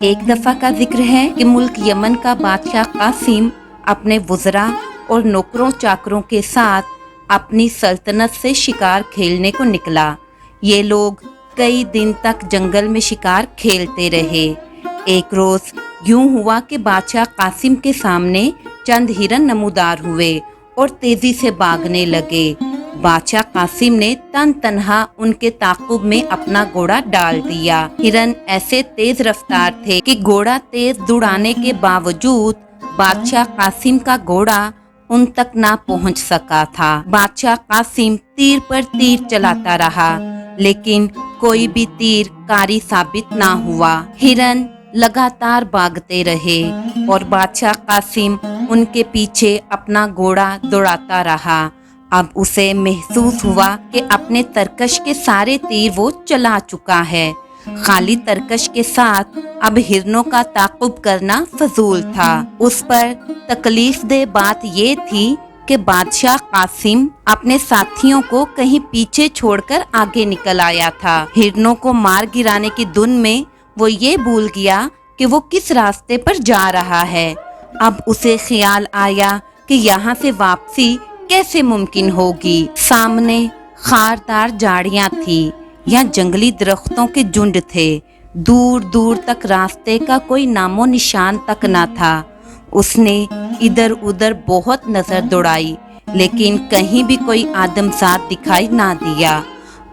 ایک دفعہ کا ذکر ہے کہ ملک یمن کا بادشاہ قاسم اپنے وزراء اور نوکروں چاکروں کے ساتھ اپنی سلطنت سے شکار کھیلنے کو نکلا۔ یہ لوگ کئی دن تک جنگل میں شکار کھیلتے رہے۔ ایک روز یوں ہوا کہ بادشاہ قاسم کے سامنے چند ہرن نمودار ہوئے اور تیزی سے بھاگنے لگے۔ بادشاہ قاسم نے تنہا ان کے تعاقب میں اپنا گھوڑا ڈال دیا۔ ہرن ایسے تیز رفتار تھے کہ گھوڑا تیز دوڑانے کے باوجود بادشاہ قاسم کا گھوڑا ان تک نہ پہنچ سکا تھا۔ بادشاہ قاسم تیر پر تیر چلاتا رہا لیکن کوئی بھی تیر کاری ثابت نہ ہوا۔ ہرن لگاتار بھاگتے رہے اور بادشاہ قاسم ان کے پیچھے اپنا گھوڑا دوڑاتا رہا۔ اب اسے محسوس ہوا کہ اپنے ترکش کے سارے تیر وہ چلا چکا ہے۔ خالی ترکش کے ساتھ اب ہرنوں کا تعاقب کرنا فضول تھا۔ اس پر تکلیف دہ بات یہ تھی کہ بادشاہ قاسم اپنے ساتھیوں کو کہیں پیچھے چھوڑ کر آگے نکل آیا تھا۔ ہرنوں کو مار گرانے کی دھن میں وہ یہ بھول گیا کہ وہ کس راستے پر جا رہا ہے۔ اب اسے خیال آیا کہ یہاں سے واپسی کیسے ممکن ہوگی۔ سامنے خاردار جھاڑیاں تھی یا جنگلی درختوں کے جھنڈ تھے۔ دور دور تک راستے کا کوئی نام و نشان تک نہ تھا۔ اس نے ادھر ادھر بہت نظر دوڑائی لیکن کہیں بھی کوئی آدمزاد دکھائی نہ دیا۔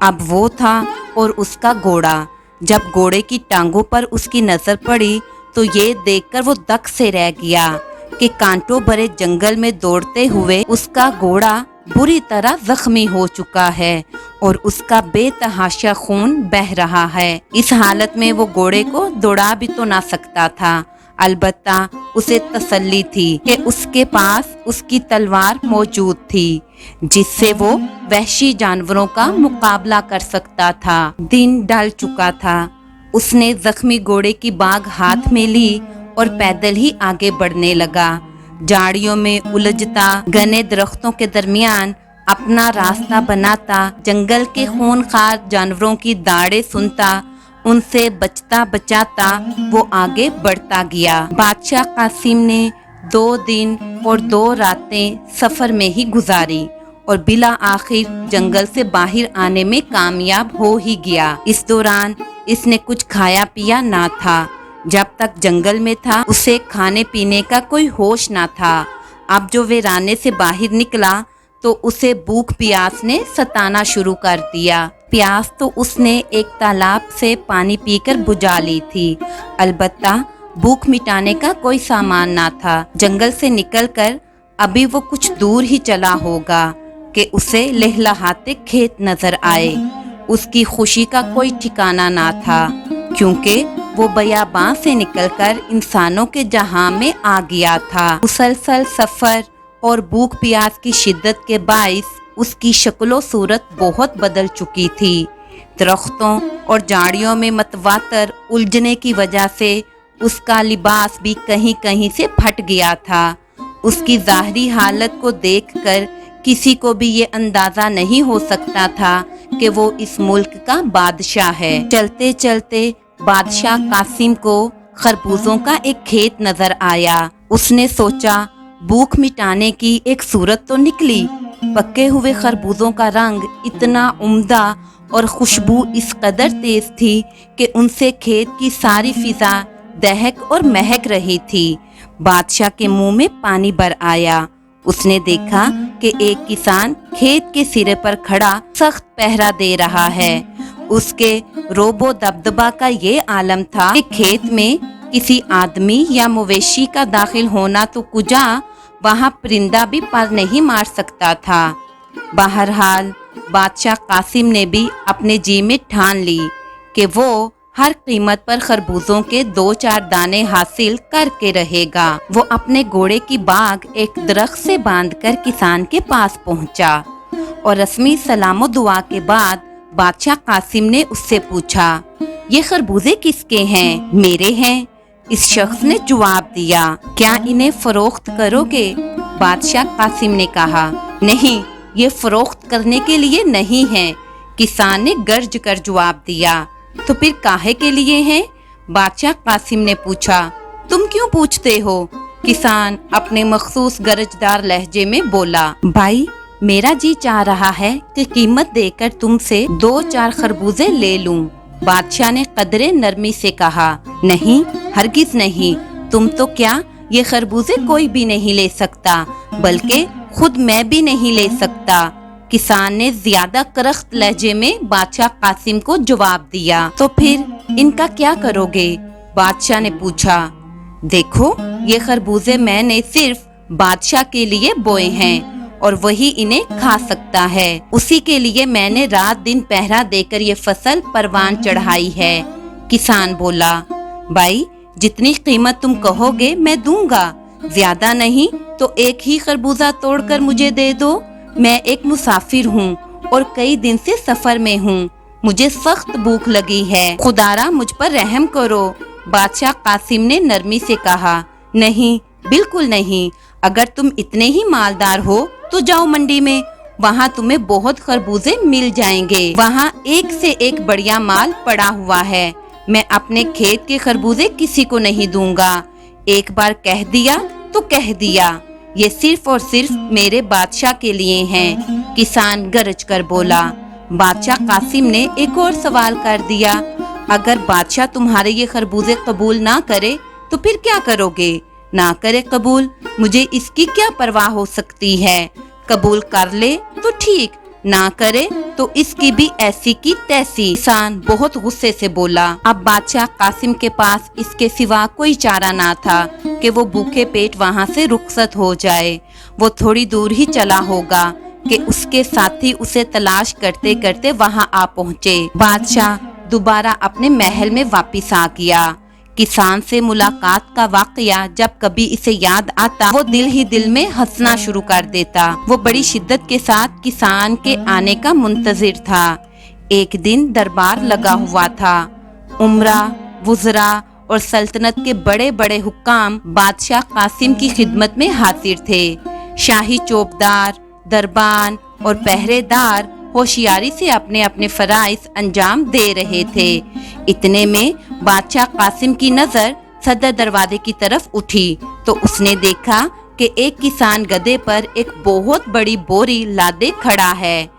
اب وہ تھا اور اس کا گھوڑا۔ جب گھوڑے کی ٹانگوں پر اس کی نظر پڑی تو یہ دیکھ کر وہ دک سے رہ گیا کہ کانٹوں بھرے جنگل میں دوڑتے ہوئے اس کا گھوڑا بری طرح زخمی ہو چکا ہے اور اس کا بے تحاشا خون بہہ رہا ہے۔ اس حالت میں وہ گھوڑے کو دوڑا بھی تو نہ سکتا تھا، البتہ اسے تسلی تھی کہ اس کے پاس اس کی تلوار موجود تھی جس سے وہ وحشی جانوروں کا مقابلہ کر سکتا تھا۔ دن ڈھل چکا تھا۔ اس نے زخمی گھوڑے کی باگ ہاتھ میں لی اور پیدل ہی آگے بڑھنے لگا۔ جھاڑیوں میں الجھتا، گھنے درختوں کے درمیان اپنا راستہ بناتا، جنگل کے خونخوار جانوروں کی داڑیں سنتا، ان سے بچتا بچاتا وہ آگے بڑھتا گیا۔ بادشاہ قاسم نے 2 دن اور 2 راتیں سفر میں ہی گزاری اور بالآخر جنگل سے باہر آنے میں کامیاب ہو ہی گیا۔ اس دوران اس نے کچھ کھایا پیا نہ تھا۔ جب تک جنگل میں تھا اسے کھانے پینے کا کوئی ہوش نہ تھا۔ اب جو ویرانے سے باہر نکلا تو اسے بھوک پیاس نے ستانا شروع کر دیا۔ پیاس تو اس نے ایک تالاب سے پانی پی کر بجھا لی تھی، البتہ بھوک مٹانے کا کوئی سامان نہ تھا۔ جنگل سے نکل کر ابھی وہ کچھ دور ہی چلا ہوگا کہ اسے لہلہاتے کھیت نظر آئے۔ اس کی خوشی کا کوئی ٹھکانہ نہ تھا کیونکہ وہ بیاباں سے نکل کر انسانوں کے جہاں میں آ گیا تھا۔ مسلسل سفر اور بھوک پیاس کی شدت کے باعث اس کی شکل و صورت بہت بدل چکی تھی۔ درختوں اور جھاڑیوں میں متواتر الجھنے کی وجہ سے اس کا لباس بھی کہیں کہیں سے پھٹ گیا تھا۔ اس کی ظاہری حالت کو دیکھ کر کسی کو بھی یہ اندازہ نہیں ہو سکتا تھا کہ وہ اس ملک کا بادشاہ ہے۔ چلتے چلتے بادشاہ قاسم کو خربوزوں کا ایک کھیت نظر آیا۔ اس نے سوچا بھوک مٹانے کی ایک صورت تو نکلی۔ پکے ہوئے خربوزوں کا رنگ اتنا عمدہ اور خوشبو اس قدر تیز تھی کہ ان سے کھیت کی ساری فضا دہک اور مہک رہی تھی۔ بادشاہ کے منہ میں پانی بھر آیا۔ اس نے دیکھا کہ ایک کسان کھیت کے سرے پر کھڑا سخت پہرا دے رہا ہے۔ اس کے روب و دبدبہ کا یہ عالم تھا کہ کھیت میں کسی آدمی یا مویشی کا داخل ہونا تو کجا، وہاں پرندہ بھی پر نہیں مار سکتا تھا۔ بہرحال بادشاہ قاسم نے بھی اپنے جی میں ٹھان لی کہ وہ ہر قیمت پر خربوزوں کے 2-4 دانے حاصل کر کے رہے گا۔ وہ اپنے گھوڑے کی باگ ایک درخت سے باندھ کر کسان کے پاس پہنچا اور رسمی سلام و دعا کے بعد بادشاہ قاسم نے اس سے پوچھا، یہ خربوزے کس کے ہیں؟ میرے ہیں، اس شخص نے جواب دیا۔ کیا انہیں فروخت کرو گے؟ بادشاہ قاسم نے کہا، نہیں، یہ فروخت کرنے کے لیے نہیں ہیں۔ کسان نے گرج کر جواب دیا۔ تو پھر کاہے کے لیے ہیں؟ बादशाह कासिम ने पूछा, तुम क्यों पूछते हो? किसान अपने मखसूस गरजदार लहजे में बोला, भाई मेरा जी चाह रहा है कि कीमत देकर तुमसे 2-4 खरबूजे ले लूं। बादशाह ने कदरे नरमी से कहा, नहीं, हरगिज नहीं, तुम तो क्या, ये खरबूजे कोई भी नहीं ले सकता, बल्कि खुद मैं भी नहीं ले सकता। किसान ने ज्यादा करख्त लहजे में बादशाह कासिम को जवाब दिया। तो फिर इनका क्या करोगे? बादशाह ने पूछा। देखो, ये खरबूजे मैंने सिर्फ बादशाह के लिए बोए हैं और वही इन्हें खा सकता है। उसी के लिए मैंने रात दिन पहरा देकर ये फसल परवान चढ़ाई है। किसान बोला, भाई जितनी कीमत तुम कहोगे मैं दूंगा, ज्यादा नहीं तो एक ही खरबूजा तोड़कर मुझे दे दो। मैं एक मुसाफिर हूँ और कई दिन से सफर में हूँ, मुझे सख्त भूख लगी है, खुदारा मुझ पर रहम करो। बादशाह कासिम ने नरमी से कहा, नहीं, बिल्कुल नहीं, अगर तुम इतने ही मालदार हो तो जाओ मंडी में, वहाँ तुम्हें बहुत खरबूजे मिल जाएंगे। वहाँ एक से एक बढ़िया माल पड़ा हुआ है। मैं अपने खेत के खरबूजे किसी को नहीं दूंगा। एक बार कह दिया तो कह दिया, ये सिर्फ और सिर्फ मेरे बादशाह के लिए हैं। किसान गरज कर बोला। बादशाह कासिम ने एक और सवाल कर दिया, अगर बादशाह तुम्हारे ये खरबूजे कबूल ना करे तो फिर क्या करोगे? ना करे कबूल, मुझे इसकी क्या परवाह हो सकती है, कबूल कर ले तो ठीक, ना करे तो इसकी भी ऐसी की तैसी। किसान बहुत गुस्से से बोला। अब बादशाह कासिम के पास इसके सिवा कोई चारा ना था कि वो भूखे पेट वहाँ से रुखसत हो जाए। वो थोड़ी दूर ही चला होगा कि उसके साथी उसे तलाश करते करते वहाँ आ पहुँचे। बादशाह दोबारा अपने महल में वापिस आ गया। किसान से मुलाकात का वाकया जब कभी इसे याद आता, वो दिल ही दिल में हंसना शुरू कर देता। वो बड़ी शिद्दत के साथ किसान के आने का मुंतजिर था। एक दिन दरबार लगा हुआ था। उमरा, वुज़रा और सल्तनत के बड़े बड़े हुक्काम बादशाह कासिम की खिदमत में हाजिर थे। शाही चौबदार, दरबान और पहरेदार होशियारी से अपने अपने फराइज अंजाम दे रहे थे। इतने में बादशाह कासिम की नजर सदर दरवाजे की तरफ उठी तो उसने देखा कि एक किसान गधे पर एक बहुत बड़ी बोरी लादे खड़ा है।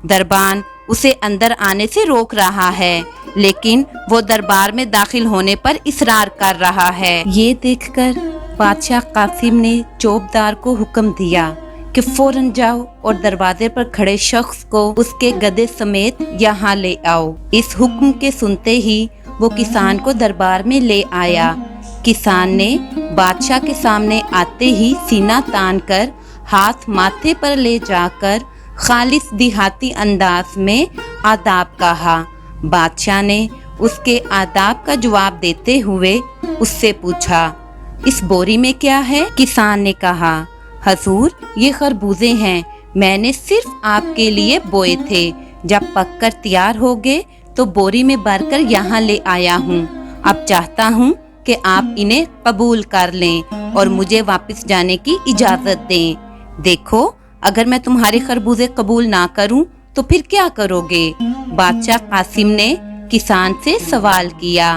दरबान उसे अंदर आने से रोक रहा है, लेकिन वो दरबार में दाखिल होने पर इसरार कर रहा है। ये देखकर बादशाह कासिम ने चौबदार को हुक्म दिया कि फौरन जाओ और दरवाजे पर खड़े शख्स को उसके गधे समेत यहाँ ले आओ। इस हुक्म के सुनते ही वो किसान को दरबार में ले आया। किसान ने बादशाह के सामने आते ही सीना तान कर हाथ माथे पर ले जाकर खालिस देहाती अंदाज में आदाब कहा। बादशाह ने उसके आदाब का जवाब देते हुए उससे पूछा, इस बोरी में क्या है? किसान ने कहा, हजूर, ये खरबूजे हैं, मैंने सिर्फ आपके लिए बोए थे। जब पककर तैयार हो गए तो बोरी में भरकर यहाँ ले आया हूँ। अब चाहता हूँ कि आप इन्हें कबूल कर लें और मुझे वापस जाने की इजाजत दें। देखो, अगर मैं तुम्हारे खरबूजे कबूल ना करूँ तो फिर क्या करोगे? बादशाह कासिम ने किसान से सवाल किया।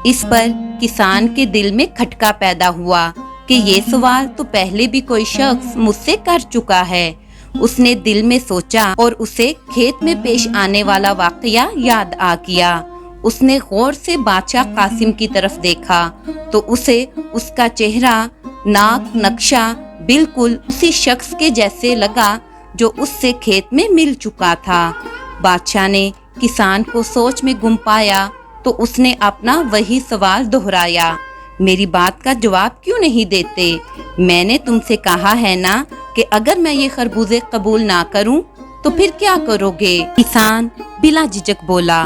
इस पर किसान के दिल में खटका पैदा हुआ कि ये सवाल तो पहले भी कोई शख्स मुझसे कर चुका है। उसने दिल में सोचा और उसे खेत में पेश आने वाला वाकया याद आ गया। उसने गौर से बादशाह कासिम की तरफ देखा तो उसे उसका चेहरा, नाक, नक्शा बिल्कुल उसी शख्स के जैसे लगा जो उससे खेत में मिल चुका था। बादशाह ने किसान को सोच में गुम पाया तो उसने अपना वही सवाल दोहराया, मेरी बात का जवाब क्यों नहीं देते? मैंने तुमसे कहा है ना कि अगर मैं ये खरबूजे कबूल ना करूं तो फिर क्या करोगे? किसान बिला झिझक बोला,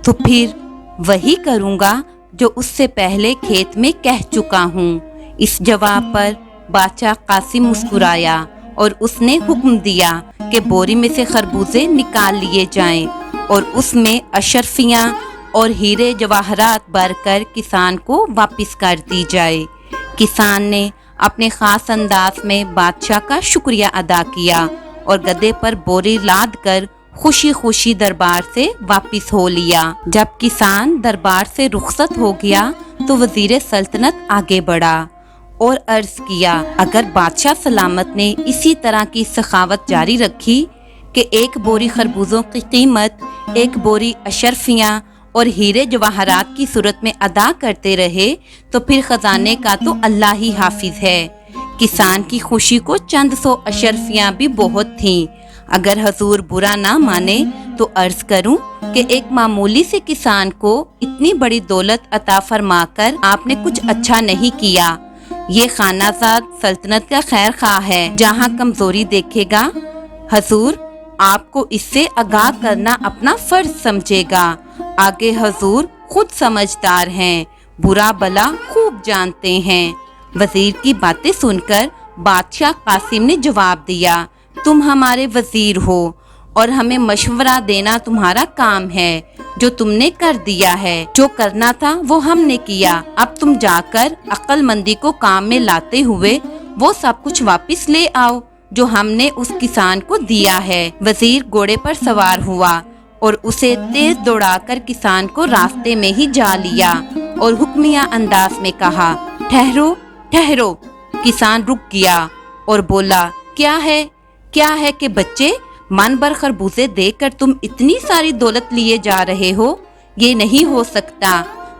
तो फिर वही करूंगा जो उससे पहले खेत में कह चुका हूँ। इस जवाब पर बादशाह कासिम मुस्कुराया और उसने हुक्म दिया कि बोरी में से खरबूजे निकाल लिए जाएं और उसमें अशरफियाँ और हीरे जवाहरात भरकर किसान को वापस कर दी जाए। किसान ने अपने खास अंदाज में बादशाह का शुक्रिया अदा किया और गधे पर बोरी लाद कर खुशी खुशी दरबार से वापिस हो लिया। जब किसान दरबार से रुखसत हो गया तो वजीर सल्तनत आगे बढ़ा और अर्ज किया, अगर बादशाह सलामत ने इसी तरह की सखावत जारी रखी कि एक बोरी खरबूजों की कीमत 1 बोरी अशरफियाँ और हीरे जवाहरात की सूरत में अदा करते रहे तो फिर खजाने का तो अल्लाह ही हाफिज है। किसान की खुशी को चंद 100 अशरफियाँ भी बहुत थीं। अगर हजूर बुरा ना माने तो अर्ज करूं कि एक मामूली से किसान को इतनी बड़ी दौलत अता फरमाकर आपने कुछ अच्छा नहीं किया। ये खानाजाद सल्तनत का खैर खा है, जहाँ कमजोरी देखेगा हजूर आपको इससे आगाह करना अपना फर्ज समझेगा। आगे हजूर खुद समझदार हैं, बुरा भला खूब जानते हैं। वजीर की बातें सुनकर बादशाह कासिम ने जवाब दिया, तुम हमारे वजीर हो और हमें मशवरा देना तुम्हारा काम है। जो तुमने कर दिया है, जो करना था वो हमने किया। अब तुम जाकर अक्लमंदी को काम में लाते हुए वो सब कुछ वापस ले आओ जो हमने उस किसान को दिया है। वजीर घोड़े पर सवार हुआ और उसे तेज दौड़ाकर किसान को रास्ते में ही जा लिया और हुक्मिया अंदाज में कहा, ठहरो ठहरो। किसान रुक गया और बोला, क्या है कि बच्चे, मन भर खरबूजे देकर तुम इतनी सारी दौलत लिए जा रहे हो, ये नहीं हो सकता।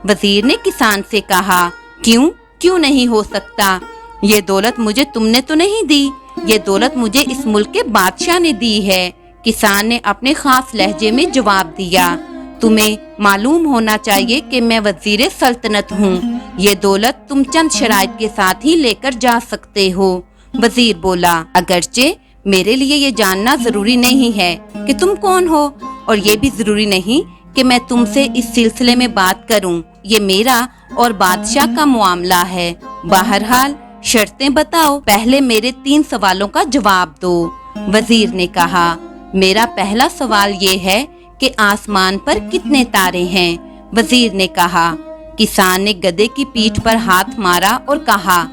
वजीर ने किसान से कहा, क्यों नहीं हो सकता? ये दौलत मुझे तुमने तो नहीं दी, ये दौलत मुझे इस मुल्क के बादशाह ने दी है। किसान ने अपने खास लहजे में जवाब दिया, तुम्हें मालूम होना चाहिए कि मैं वजीर सल्तनत हूँ। ये दौलत तुम चंद शराइत के साथ ही लेकर जा सकते हो। वजीर बोला, अगरचे मेरे लिए ये जानना जरूरी नहीं है कि तुम कौन हो और ये भी जरूरी नहीं कि मैं तुमसे इस सिलसिले में बात करूं। ये मेरा और बादशाह का मामला है। बहरहाल शर्तें बताओ, पहले मेरे 3 सवालों का जवाब दो। वजीर ने कहा, मेरा पहला सवाल ये है कि आसमान पर कितने तारे हैं? वजीर ने कहा। किसान ने गधे की पीठ पर हाथ मारा और कहा,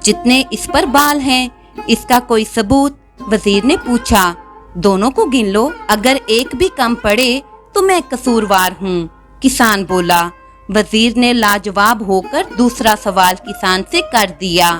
जितने इस पर बाल हैं। इसका कोई सबूत? वजीर ने पूछा। दोनों को गिन लो, अगर एक भी कम पड़े तो मैं कसूरवार हूँ। किसान बोला। वजीर ने लाजवाब होकर दूसरा सवाल किसान से कर दिया,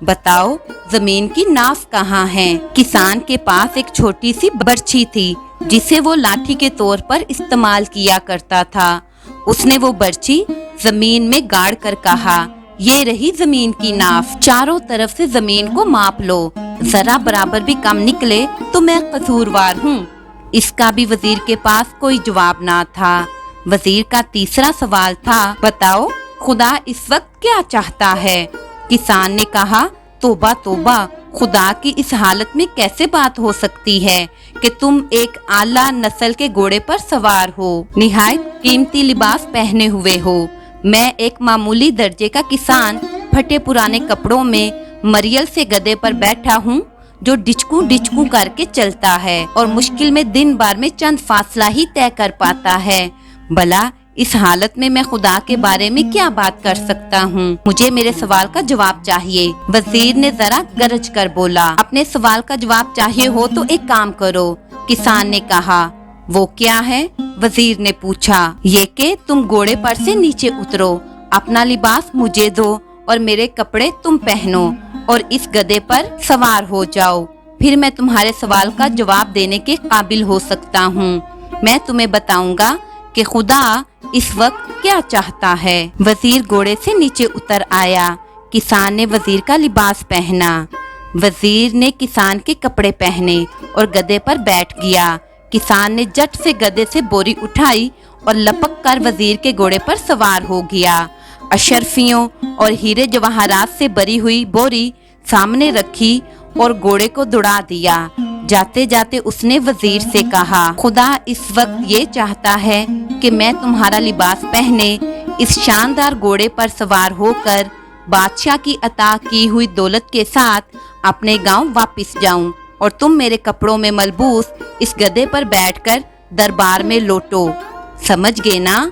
बताओ जमीन की नाफ कहाँ है? किसान के पास एक छोटी सी बर्छी थी जिसे वो लाठी के तौर पर इस्तेमाल किया करता था। उसने वो बर्छी जमीन में गाड़ कर कहा, ये रही जमीन की नाफ, चारों तरफ से जमीन को माप लो, जरा बराबर भी कम निकले तो मैं कसूरवार हूँ। इसका भी वजीर के पास कोई जवाब ना था। वजीर का तीसरा सवाल था, बताओ खुदा इस वक्त क्या चाहता है? किसान ने कहा, तोबा तोबा, खुदा की इस हालत में कैसे बात हो सकती है कि तुम एक आला नस्ल के घोड़े पर सवार हो, निहायत कीमती लिबास पहने हुए हो। मैं एक मामूली दर्जे का किसान फटे पुराने कपड़ों में मरियल से गधे पर बैठा हूँ जो डिचकू डिचकू करके चलता है और मुश्किल में दिन भर में चंद फासला ही तय कर पाता है। भला इस हालत में मैं खुदा के बारे में क्या बात कर सकता हूँ? मुझे मेरे सवाल का जवाब चाहिए। वजीर ने जरा गरज कर बोला, अपने सवाल का जवाब चाहिए हो तो एक काम करो। किसान ने कहा, वो क्या है? वजीर ने पूछा, ये कि तुम घोड़े पर से नीचे उतरो, अपना लिबास मुझे दो और मेरे कपड़े तुम पहनो और इस गधे पर सवार हो जाओ, फिर मैं तुम्हारे सवाल का जवाब देने के काबिल हो सकता हूँ। मैं तुम्हें बताऊंगा कि खुदा इस वक्त क्या चाहता है। वजीर घोड़े से नीचे उतर आया। किसान ने वजीर का लिबास पहना। वजीर ने किसान के कपड़े पहने और गधे पर बैठ गया। किसान ने झट से गधे से बोरी उठाई और लपक कर वजीर के घोड़े पर सवार हो गया। अशरफियों और हीरे जवाहरात से भरी हुई बोरी सामने रखी और घोड़े को दौड़ा दिया। जाते जाते उसने वजीर से कहा, खुदा इस वक्त ये चाहता है कि मैं तुम्हारा लिबास पहने इस शानदार घोड़े पर सवार होकर बादशाह की अता की हुई दौलत के साथ अपने गांव वापस जाऊं और तुम मेरे कपड़ों में मलबूस इस गधे पर बैठकर दरबार में लौटो। समझ गए ना?